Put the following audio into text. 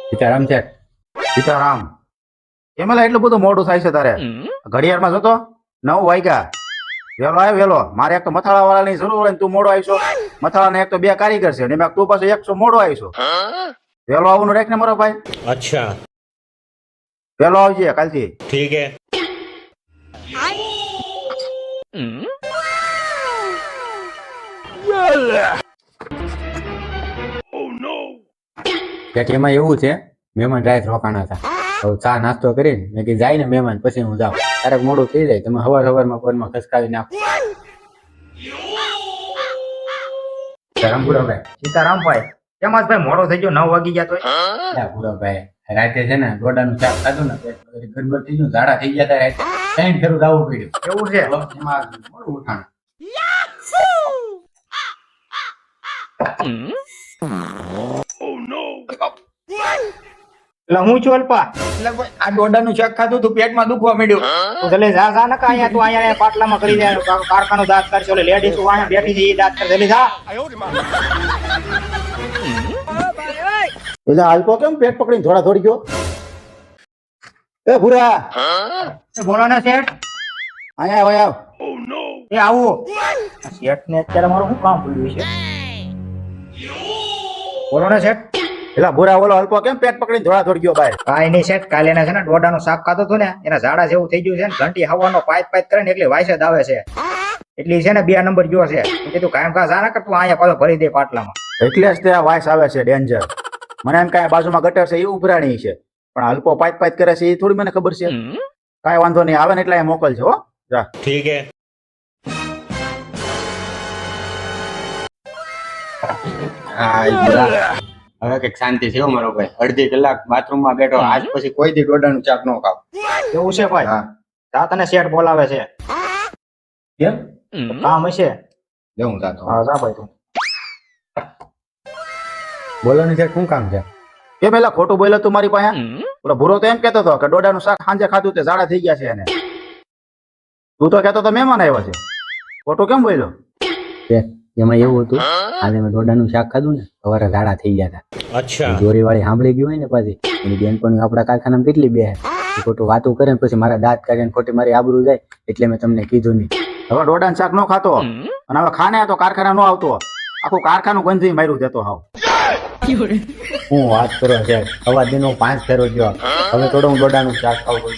સીતારામ છે. સીતારામ એમાં એટલું બધું મોડું થાય છે તારે? ઘડિયાળમાં જતો 9 વાગ્યા. વેલો આવ્યો વેલો. મારે એક તો મથાળા વાળાની જરૂર હોય ને તું મોડો આવીશો. મથાળા ને એક તો 2 કારીગર છે ને તું પાછો 100 મોડો આવીશો. વેલો આવવાનું રાખ ને મારો ભાઈ. अच्छा વેલો આવજે કાલથી. ठीक है કે એમાં એવું છે, મહેમાન રાત રોકાણા હતા. હવે ચા નાસ્તો કરીને મેં કીધું જાય ને મહેમાન પછી હું જાઉં. ક્યારેક મોડું થઈ જાય તમે હવારમાં પરમાં ખસકાવી નાખો. સીતારામ ભૂરાભાઈ. સીતારામ ભાઈ કેમ આજ ભાઈ મોડો થઈ ગયો? 9 વાગી ગયા તોય? અલા ભૂરાભાઈ, રાતે છે ને ડોડાનું શાક ખાધું ને ગડબડ થઈ ગયું, ઝાડા થઈ ગયા હતા. રાતે 3 ફેરું દાવું પડ્યું. એવું છે? એમાં મોડું ઉઠાણું. એટલે હું છું અલ્પા. એટલે ભાઈ આ ડોડાનું શાક ખાધું તું પેટમાં દુખવા માંડ્યું. તું જલ્દી જા જા નકા અહીંયા તું અહીંયા પાટલામાં કરી દે કારખાનો દાંત કરશે. ઓલે લેડીઝ વાળા બેઠી છે એ દાંત કર. જલ્દી જા. એટલે અલ્પો કેમ પેટ પકડીને થોડા થોડી ગયો? એ ભૂરા બોલો ને શેઠ. અહીંયા આવ આવ. એ આવો. શેઠ ને અત્યારે મારું શું કામ પડ્યું છે? બોલો ને શેઠ. એટલે ભૂરા બોલો અલ્પો કેમ પેટ પકડીને થોડા થોડી ગયો ભાઈ? કાંઈ નહીં શેઠ, કાલે એના છે ને ડોડાનું શાક ખાધું હતું ને એના ઝાડા જેવું થઈ ગયું છે ને ઘંટી હવાનો પાઇપ પાઇપ કરે ને એટલે વાયસે જ આવે છે. એટલી છે ને 2 નંબર ગયો છે. મેં કીધું કાયમ કા જા ને તું અહીંયા પાછો ભરી દે પાટલામાં. એટલે જ તે આ વાયસ આવે છે ડેન્જર. મને એમ કાંઈ બાજુમાં ગટર છે એ ઉભરાણી છે પણ અલ્પો પાઇપ પાઇપ કરે છે એ થોડી મને ખબર છે. કાંઈ વાંધો નહીં, આવે ને એટલે અહીંયા મોકલજો હો. જા. ठीक है હવે કઈક શાંતિ છે હો મારો ભાઈ. અડધી કલાક બાથરૂમમાં બેઠો. આજ પછી કોઈ દી ડોડાનું શાક ન ખાવ. એવું છે ભાઈ? હા. જા તને શેઠ બોલાવે છે. કેમ? કામ હશે. લેવું જાતો. હા જા ભાઈ તું. બોલો ને સાહેબ, શું કામ છે? કે પેલા ખોટું બોલ્યો તું મારી પાસે? ઓલો ભૂરો તો એમ કેતો હતો કે ડોડાનું શાક સાંજે ખાધું તે ઝાડા થઈ ગયા છે એને. તું તો કેતો તો મહેમાન આવ્યો છે. ખોટું કેમ બોલ્યો? એમાં એવું હતું, આજે મેં ડોડાનું શાક ખાધું ને સવારે ઝાડા થઈ ગયા હતા. अच्छा જોરી વાળી સાંભળી ગયું હોય ને પાછી એની બેનપણી આપણા કારખાનામાં કેટલી બે ખોટું વાતું કરે ને પછી મારા દાંત કાઢીને ખોટી મારી આબરૂ જાય એટલે મેં તમને કીધું નહીં. હવે ડોડાનું શાક નો ખાતો અને હવે ખાને તો કારખાના નો આવતો, આખું કારખાનું ગંજી માર્યું દેતો હાવ. હું વાત કરો છે, સવા દિનો 5 ફેરો ગયો. હવે થોડો હું ડોડાનું શાક ખાવું.